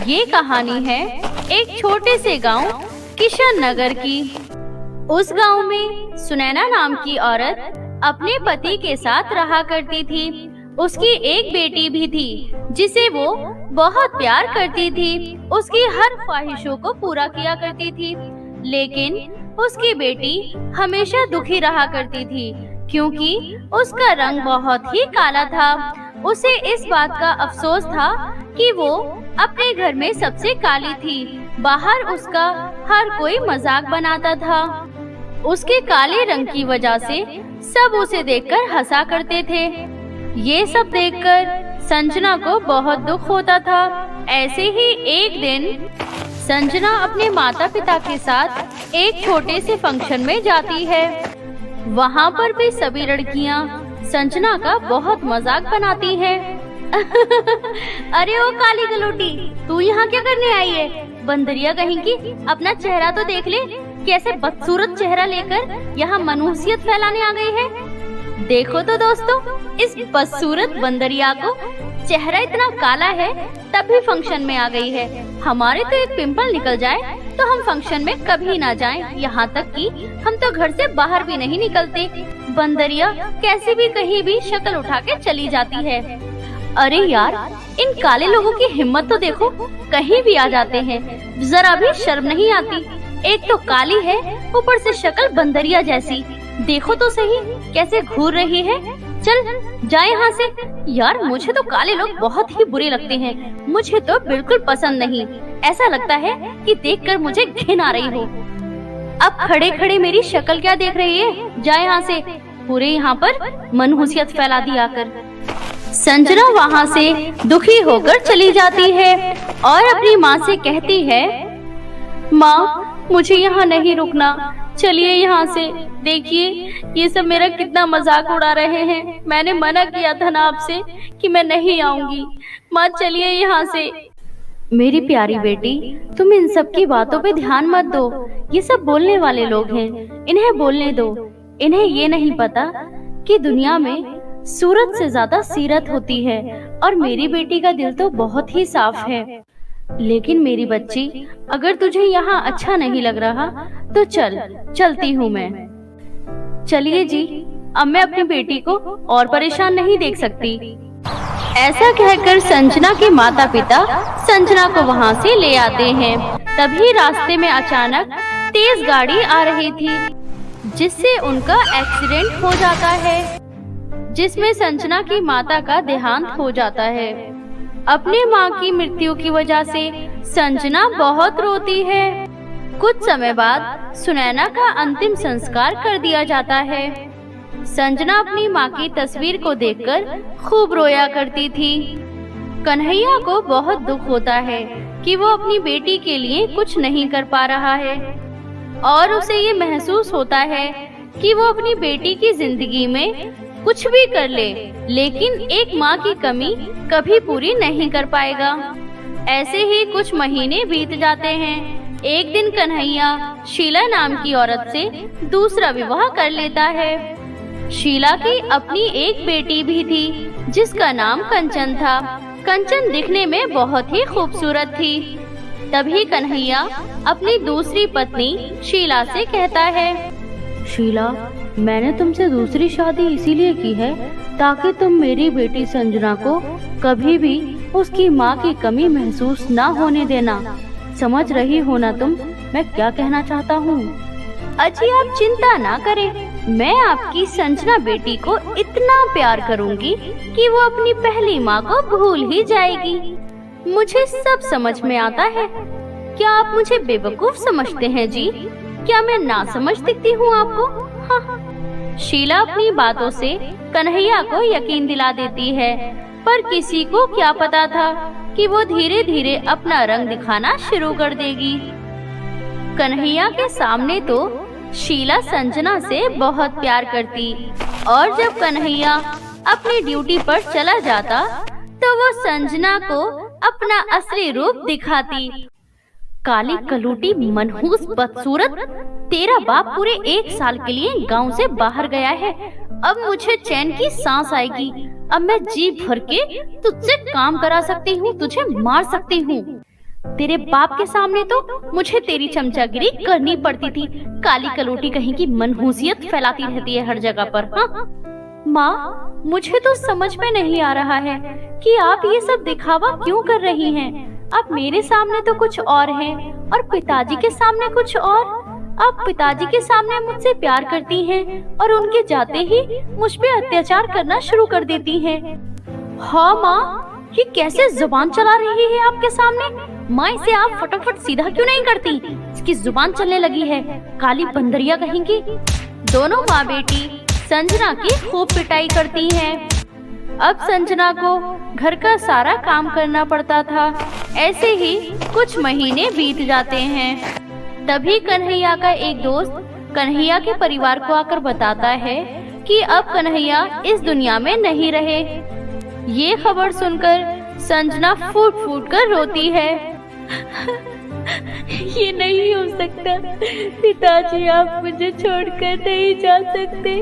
ये कहानी है एक छोटे से गांव किशन नगर की। उस गांव में सुनैना नाम की औरत अपने पति के साथ रहा करती थी। उसकी एक बेटी भी थी जिसे वो बहुत प्यार करती थी। उसकी हर ख्वाहिशों को पूरा किया करती थी, लेकिन उसकी बेटी हमेशा दुखी रहा करती थी क्योंकि उसका रंग बहुत ही काला था। उसे इस बात का अफसोस था कि वो अपने घर में सबसे काली थी। बाहर उसका हर कोई मजाक बनाता था। उसके काले रंग की वजह से सब उसे देखकर हंसा करते थे। ये सब देखकर संजना को बहुत दुख होता था। ऐसे ही एक दिन संजना अपने माता पिता के साथ एक छोटे से फंक्शन में जाती है। वहाँ पर भी सभी लड़कियाँ संजना का बहुत मजाक बनाती हैं। अरे ओ काली गलोटी, तू यहाँ क्या करने आई है? बंदरिया कहीं की, अपना चेहरा तो देख ले, कैसे बदसूरत चेहरा लेकर यहाँ मनहूसियत फैलाने आ गई है। देखो तो दोस्तों, इस बदसूरत बंदरिया को चेहरा इतना काला है तब भी फंक्शन में आ गई है। हमारे तो एक पिंपल निकल जाए तो हम फंक्शन में कभी ना जाएं। यहाँ तक कि हम तो घर से बाहर भी नहीं निकलते। बंदरिया कैसे भी कहीं भी शक्ल उठा के चली जाती है। अरे यार, इन काले लोगों की हिम्मत तो देखो, कहीं भी आ जाते हैं, जरा भी शर्म नहीं आती। एक तो काली है, ऊपर से शक्ल बंदरिया जैसी। देखो तो सही कैसे घूर रही है। चल जाए यहाँ से। यार, मुझे तो काले लोग बहुत ही बुरे लगते हैं। मुझे तो बिल्कुल पसंद नहीं। ऐसा लगता है कि देखकर मुझे घिन आ रही हो। अब खड़े खड़े मेरी शक्ल क्या देख रही है? जाए यहाँ से। पूरे यहाँ पर मनहूसियत फैला दी आकर। संजना वहाँ से दुखी होकर चली जाती है और अपनी माँ से कहती है, माँ, मुझे यहाँ नहीं रुकना, चलिए यहाँ से। देखिए, ये सब मेरा कितना मजाक उड़ा रहे हैं। मैंने मना किया था ना आपसे कि मैं नहीं आऊंगी। माँ, चलिए यहाँ से। मेरी प्यारी बेटी, तुम इन सब की बातों पे ध्यान मत दो। ये सब बोलने वाले लोग हैं, इन्हें बोलने दो। इन्हें ये नहीं पता कि दुनिया में सूरत से ज्यादा सीरत होती है और मेरी बेटी का दिल तो बहुत ही साफ है। लेकिन मेरी बच्ची, अगर तुझे यहाँ अच्छा नहीं लग रहा तो चलती हूँ मैं। चलिए जी, अब मैं अपनी बेटी को और परेशान नहीं देख सकती। ऐसा कहकर संजना के माता पिता संजना को वहाँ से ले आते हैं। तभी रास्ते में अचानक तेज गाड़ी आ रही थी जिससे उनका एक्सीडेंट हो जाता है, जिसमें संजना की माता का देहांत हो जाता है। अपने माँ की मृत्यु की वजह से संजना बहुत रोती है। कुछ समय बाद सुनैना का अंतिम संस्कार कर दिया जाता है। संजना अपनी माँ की तस्वीर को देखकर खूब रोया करती थी। कन्हैया को बहुत दुख होता है कि वो अपनी बेटी के लिए कुछ नहीं कर पा रहा है और उसे ये महसूस होता है कि वो अपनी बेटी की जिंदगी में कुछ भी कर ले, लेकिन एक माँ की कमी कभी पूरी नहीं कर पाएगा। ऐसे ही कुछ महीने बीत जाते हैं। एक दिन कन्हैया शीला नाम की औरत से दूसरा विवाह कर लेता है। शीला की अपनी एक बेटी भी थी जिसका नाम कंचन था। कंचन दिखने में बहुत ही खूबसूरत थी। तभी कन्हैया अपनी दूसरी पत्नी शीला से कहता है, शीला, मैंने तुमसे दूसरी शादी इसीलिए की है ताकि तुम मेरी बेटी संजना को कभी भी उसकी माँ की कमी महसूस ना होने देना। समझ रही हो ना तुम मैं क्या कहना चाहता हूँ? अजी, आप चिंता ना करें, मैं आपकी संजना बेटी को इतना प्यार करूँगी कि वो अपनी पहली माँ को भूल ही जाएगी। मुझे सब समझ में आता है। क्या आप मुझे बेवकूफ समझते हैं जी? क्या मैं ना समझ दिखती हूँ आपको? हाँ। शीला अपनी बातों से कन्हैया को यकीन दिला देती है, पर किसी को क्या पता था कि वो धीरे धीरे अपना रंग दिखाना शुरू कर देगी। कन्हैया के सामने तो शीला संजना से बहुत प्यार करती और जब कन्हैया अपनी ड्यूटी पर चला जाता तो वो संजना को अपना असली रूप दिखाती। काली कलूटी मनहूस बदसूरत, तेरा बाप पूरे 1 साल के लिए गांव से बाहर गया है। अब मुझे चैन की सांस आएगी। अब मैं जी भर के तुझसे काम करा सकती हूँ, तुझे मार सकती हूँ। तेरे बाप के सामने तो मुझे तेरी चमचागिरी करनी पड़ती थी। काली कलोटी कहीं की मनहूसियत फैलाती रहती है हर जगह पर। हाँ माँ, मुझे तो समझ में नहीं आ रहा है कि आप ये सब दिखावा क्यों कर रही हैं। आप मेरे सामने तो कुछ और हैं और पिताजी के सामने कुछ और। आप पिताजी के सामने मुझसे प्यार करती हैं और उनके जाते ही मुझ पे अत्याचार करना शुरू कर देती हैं। हाँ माँ, ये कैसे जुबान चला रही है आपके सामने। माँ, इसे आप फटाफट सीधा क्यों नहीं करती? इसकी जुबान चलने लगी है, काली बंदरिया कहेंगी। दोनों माँ बेटी संजना की खूब पिटाई करती हैं। अब संजना को घर का सारा काम करना पड़ता था। ऐसे ही कुछ महीने बीत जाते हैं। तभी कन्हैया का एक दोस्त कन्हैया के परिवार को आकर बताता है कि अब कन्हैया इस दुनिया में नहीं रहे। ये खबर सुनकर संजना फूट फूट कर रोती है। ये नहीं हो सकता पिताजी, आप मुझे छोड़कर नहीं जा सकते।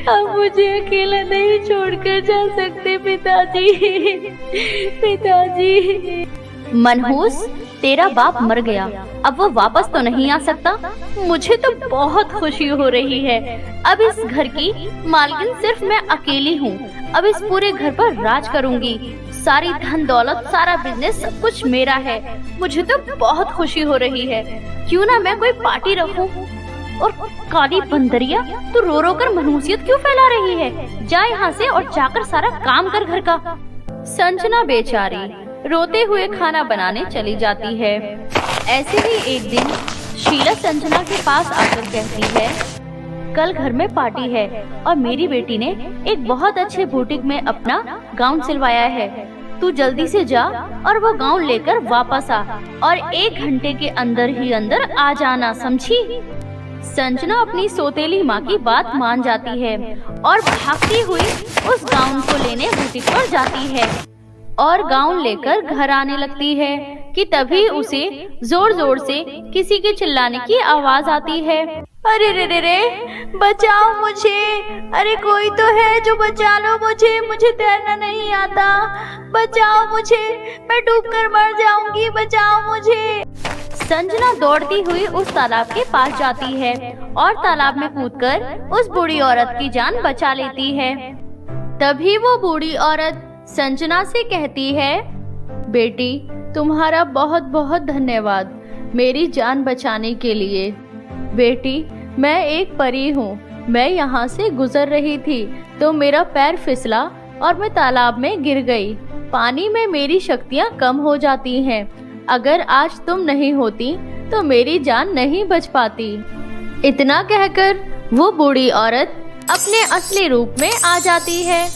आप मुझे अकेला नहीं छोड़कर जा सकते पिताजी। पिताजी। मनहूस, तेरा बाप मर गया, अब वो वापस तो नहीं आ सकता। मुझे तो बहुत खुशी हो रही है। अब इस घर की मालकिन सिर्फ मैं अकेली हूँ। अब इस पूरे घर पर राज करूँगी। सारी धन दौलत, सारा बिजनेस, सब कुछ मेरा है। मुझे तो बहुत खुशी हो रही है। क्यों ना मैं कोई पार्टी रखूं। और काली बंदरिया, तू रो रो कर मनहूसियत क्यों फैला रही है? जा यहाँ से और जाकर सारा काम कर घर का। संजना बेचारी रोते हुए खाना बनाने चली जाती है। ऐसे ही एक दिन शीला संजना के पास आकर कहती है, कल घर में पार्टी है और मेरी बेटी ने एक बहुत अच्छे बुटीक में अपना गाउन सिलवाया है। तू जल्दी से जा और वो गाउन लेकर वापस आ और 1 घंटे के अंदर ही अंदर आ जाना, समझी? संजना अपनी सौतेली माँ की बात मान जाती है और भागती हुई उस गाउन को लेने बुटीक पर जाती है और गाउन लेकर घर आने लगती है कि तभी उसे जोर जोर से किसी के चिल्लाने की आवाज आती है। अरे रे रे रे, बचाओ मुझे। अरे कोई तो है जो बचा लो मुझे। मुझे तैरना नहीं आता। बचाओ मुझे, मैं डूबकर मर जाऊंगी। बचाओ मुझे। संजना दौड़ती हुई उस तालाब के पास जाती है और तालाब में कूदकर उस बूढ़ी औरत की जान बचा लेती है। तभी वो बूढ़ी औरत संजना से कहती है, बेटी, तुम्हारा बहुत बहुत धन्यवाद मेरी जान बचाने के लिए। बेटी, मैं एक परी हूँ। मैं यहाँ से गुजर रही थी तो मेरा पैर फिसला और मैं तालाब में गिर गई। पानी में मेरी शक्तियाँ कम हो जाती हैं। अगर आज तुम नहीं होती तो मेरी जान नहीं बच पाती। इतना कहकर वो बूढ़ी औरत अपने असली रूप में आ जाती है।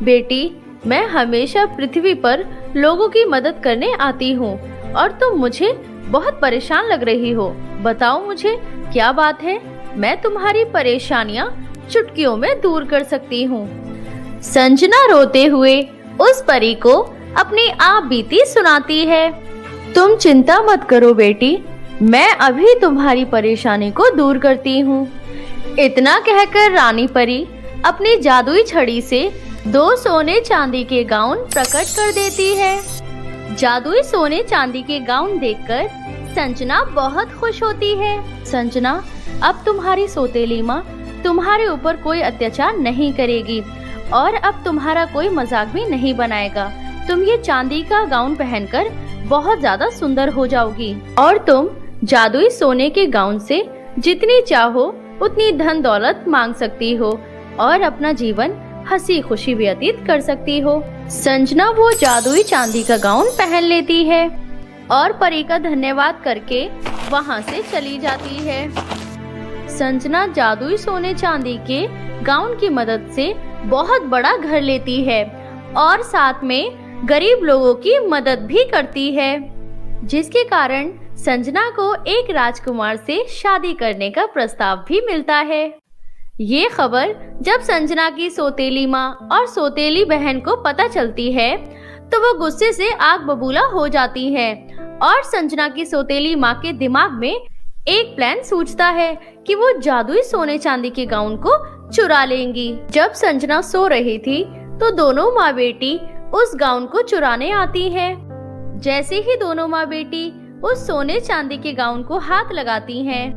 बेटी, मैं हमेशा पृथ्वी पर लोगों की मदद करने आती हूँ और तुम मुझे बहुत परेशान लग रही हो। बताओ मुझे क्या बात है? मैं तुम्हारी परेशानियाँ चुटकियों में दूर कर सकती हूँ। संजना रोते हुए उस परी को अपनी आप बीती सुनाती है। तुम चिंता मत करो बेटी, मैं अभी तुम्हारी परेशानी को दूर करती हूँ। इतना कहकर रानी परी अपनी जादुई छड़ी से 2 सोने चांदी के गाउन प्रकट कर देती है। जादुई सोने चांदी के गाउन देखकर संजना बहुत खुश होती है। संजना, अब तुम्हारी सौतेली माँ तुम्हारे ऊपर कोई अत्याचार नहीं करेगी और अब तुम्हारा कोई मजाक भी नहीं बनाएगा। तुम ये चांदी का गाउन पहनकर बहुत ज्यादा सुंदर हो जाओगी और तुम जादुई सोने के गाउन से जितनी चाहो उतनी धन दौलत मांग सकती हो और अपना जीवन हंसी खुशी व्यतीत कर सकती हो। संजना वो जादुई चांदी का गाउन पहन लेती है और परी का धन्यवाद करके वहाँ से चली जाती है। संजना जादुई सोने चांदी के गाउन की मदद से बहुत बड़ा घर लेती है और साथ में गरीब लोगों की मदद भी करती है, जिसके कारण संजना को एक राजकुमार से शादी करने का प्रस्ताव भी मिलता है। ये खबर जब संजना की सौतेली माँ और सौतेली बहन को पता चलती है तो वो गुस्से से आग बबूला हो जाती है और संजना की सौतेली माँ के दिमाग में एक प्लान सूझता है कि वो जादुई सोने चांदी के गाउन को चुरा लेंगी। जब संजना सो रही थी तो दोनों माँ बेटी उस गाउन को चुराने आती हैं। जैसे ही दोनों माँ बेटी उस सोने चांदी के गाउन को हाथ लगाती हैं,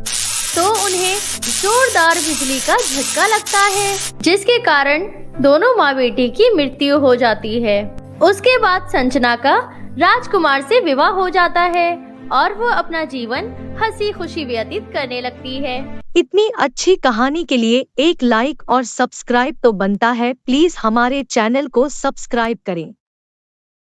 तो उन्हें जोरदार बिजली का झटका लगता है, जिसके कारण दोनों माँ बेटी की मृत्यु हो जाती है। उसके बाद संजना का राजकुमार से विवाह हो जाता है और वो अपना जीवन हंसी खुशी व्यतीत करने लगती है। इतनी अच्छी कहानी के लिए एक लाइक और सब्सक्राइब तो बनता है। प्लीज हमारे चैनल को सब्सक्राइब करें।